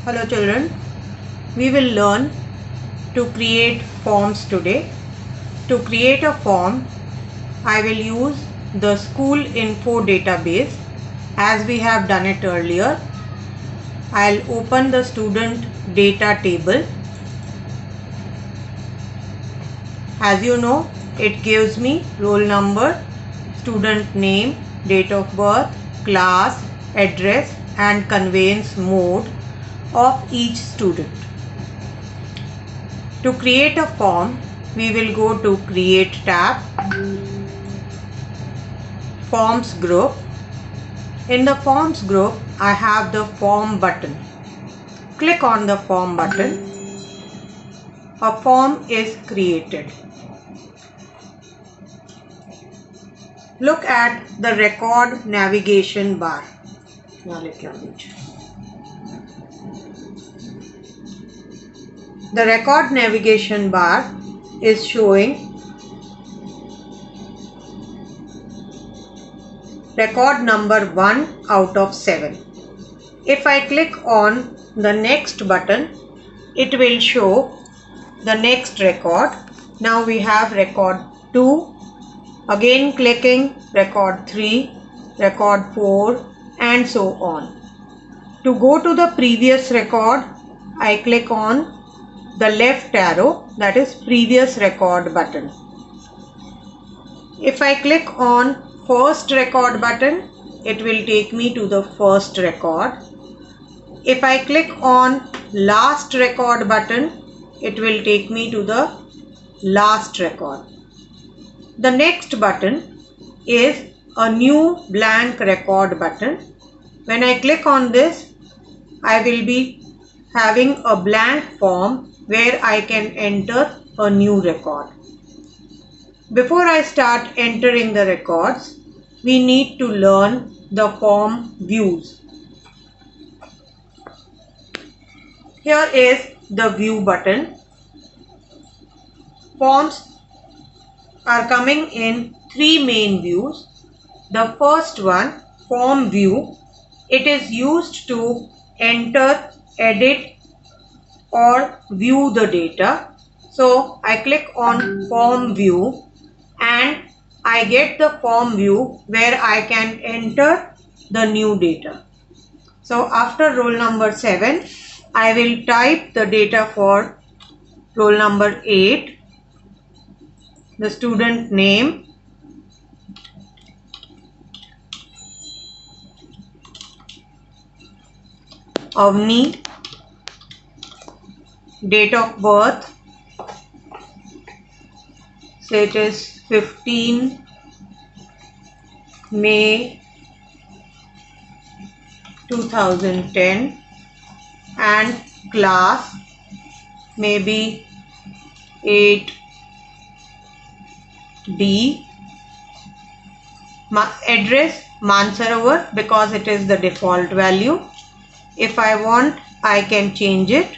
Hello children, we will learn to create forms today. To create a form, I will use the school info database as we have done it earlier. I'll open the student data table. As you know, it gives me roll number, student name, date of birth, class, address and conveyance mode of each student. To create a form, we will go to Create tab, Forms group. In the Forms group, I have the Form button. Click on the Form button. A form is created. Look at the record navigation bar. The record navigation bar is showing record number 1 out of 7. If I click on the next button, it will show the next record. Now we have record 2. Again clicking record 3, record 4 and so on. To go to the previous record, I click on the left arrow, that is previous record button. If I click on first record button, it will take me to the first record. If I click on last record button, it will take me to the last record. The next button is a new blank record button. When I click on this, I will be having a blank form where I can enter a new record. Before I start entering the records, we need to learn the form views. Here is the view button. Forms are coming in 3 main views. The first one, form view, it is used to enter, edit or view the data. So I click on form view and I get the form view where I can enter the new data. So after roll number 7, I will type the data for roll number 8, the student name, Avni, date of birth, say it is 15 May 2010 and class maybe 8D. Address Mansarovar because it is the default value. If I want, I can change it.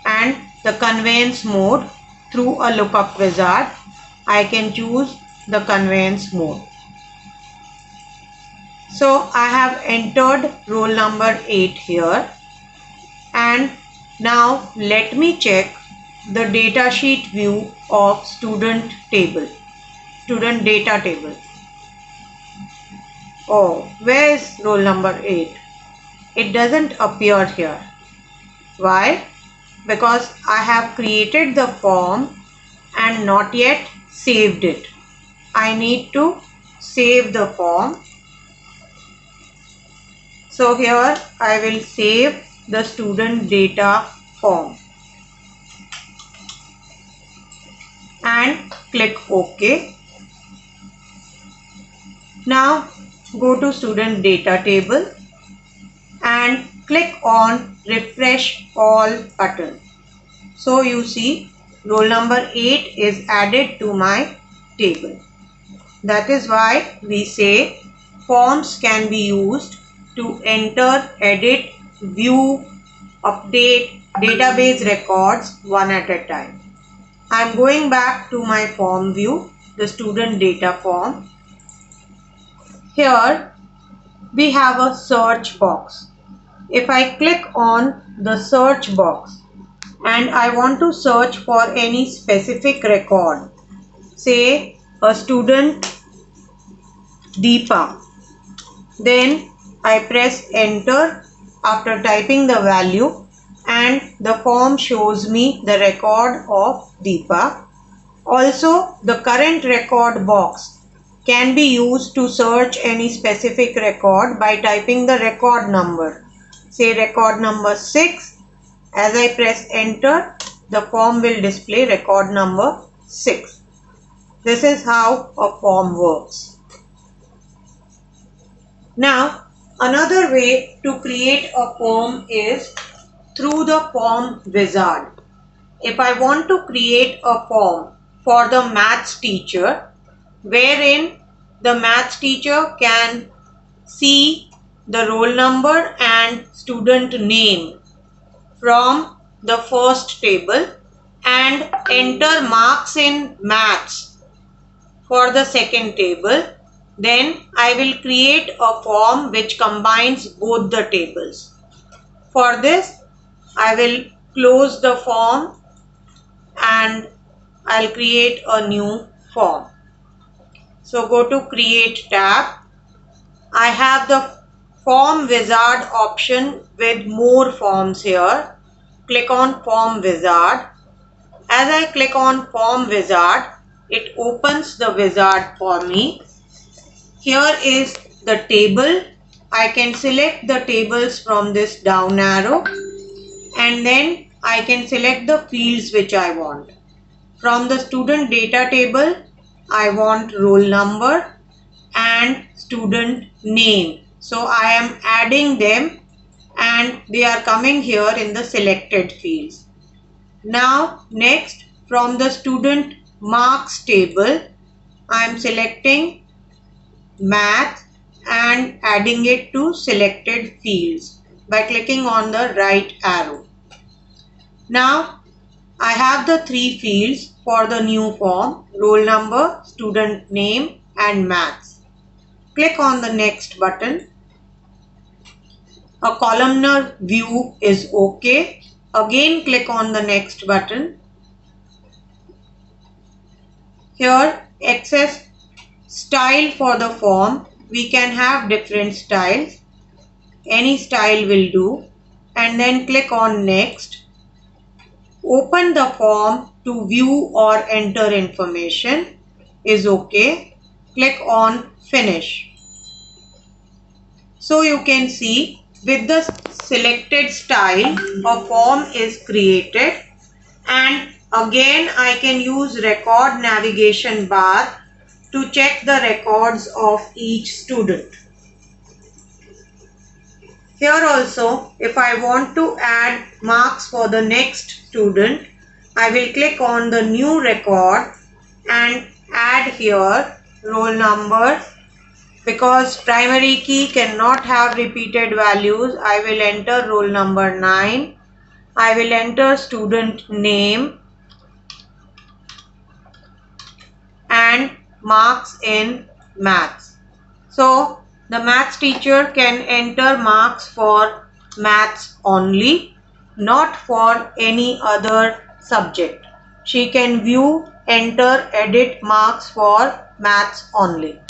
And the conveyance mode, through a lookup wizard, I can choose the conveyance mode. So I have entered roll number 8 here, and now let me check the datasheet view of student table, student data table. Oh, where is roll number 8? It doesn't appear here. Why? Because I have created the form and not yet saved it. I need to save the form. So here I will save the student data form and click OK. Now go to student data table and click on refresh all button. So you see roll number 8 is added to my table. That is why we say forms can be used to enter, edit, view, update database records one at a time. I am going back to my form view, the student data form. Here we have a search box. If I click on the search box and I want to search for any specific record, say a student Deepa, then I press enter after typing the value and the form shows me the record of Deepa. Also, the current record box can be used to search any specific record by typing the record number. Say record number 6. As I press enter, the form will display record number 6. This is how a form works. Now, another way to create a form is through the form wizard. If I want to create a form for the maths teacher, wherein the maths teacher can see the roll number and student name from the first table and enter marks in maths for the second table, then I will create a form which combines both the tables. For this, I will close the form and I'll create a new form. So go to create tab. I have the form wizard option with more forms here. Click on form wizard. As I click on form wizard, it opens the wizard for me. Here is the table. I can select the tables from this down arrow and then I can select the fields which I want. From the student data table, I want roll number and student name. So I am adding them and they are coming here in the selected fields. Now next, from the student marks table, I am selecting math and adding it to selected fields by clicking on the right arrow. Now I have the three fields for the new form: roll number, student name and maths. Click on the next button. A columnar view is okay. Again click on the next button. Here access style for the form. We can have different styles. Any style will do. And then click on next. Open the form to view or enter information is okay. Click on finish. So you can see with the selected style a form is created, and again I can use record navigation bar to check the records of each student. Here also, if I want to add marks for the next student, I will click on the new record and add here roll number. Because primary key cannot have repeated values, I will enter roll number 9. I will enter student name and marks in maths. So the maths teacher can enter marks for maths only, not for any other subject. She can view, enter, edit marks for maths only.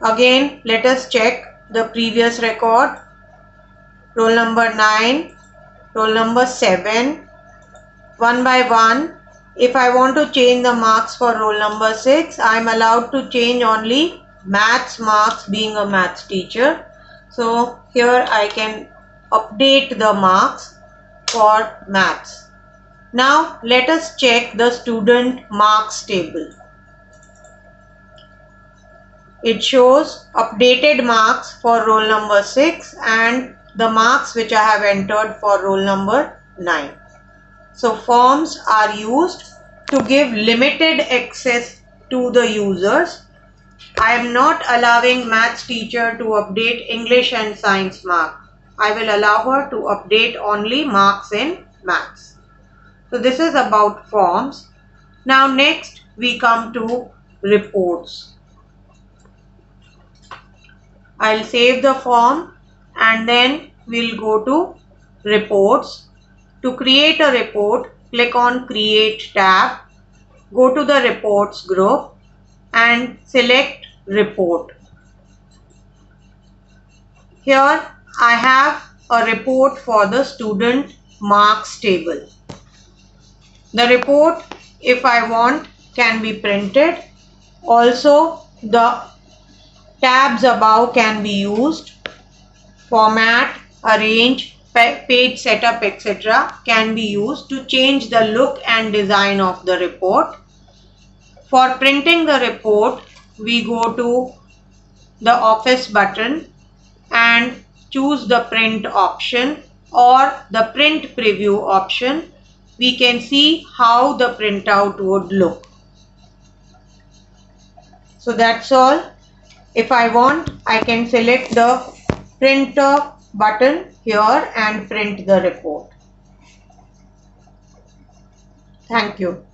Again, let us check the previous record. Roll number 9, roll number 7, one by one. If I want to change the marks for roll number 6, I am allowed to change only maths marks being a maths teacher. So here I can update the marks for maths. Now let us check the student marks table. It shows updated marks for roll number 6 and the marks which I have entered for roll number 9. So forms are used to give limited access to the users. I am not allowing maths teacher to update English and science mark. I will allow her to update only marks in maths. So this is about forms. Now next we come to reports. I'll save the form and then we'll go to reports. To create a report, click on Create tab, go to the reports group and select report. Here I have a report for the student marks table. The report, if I want, can be printed. Also, the tabs above can be used. Format, arrange, page setup, etc. can be used to change the look and design of the report. For printing the report, we go to the Office button and choose the print option or the print preview option. We can see how the printout would look. So that's all. If I want, I can select the printer button here and print the report. Thank you.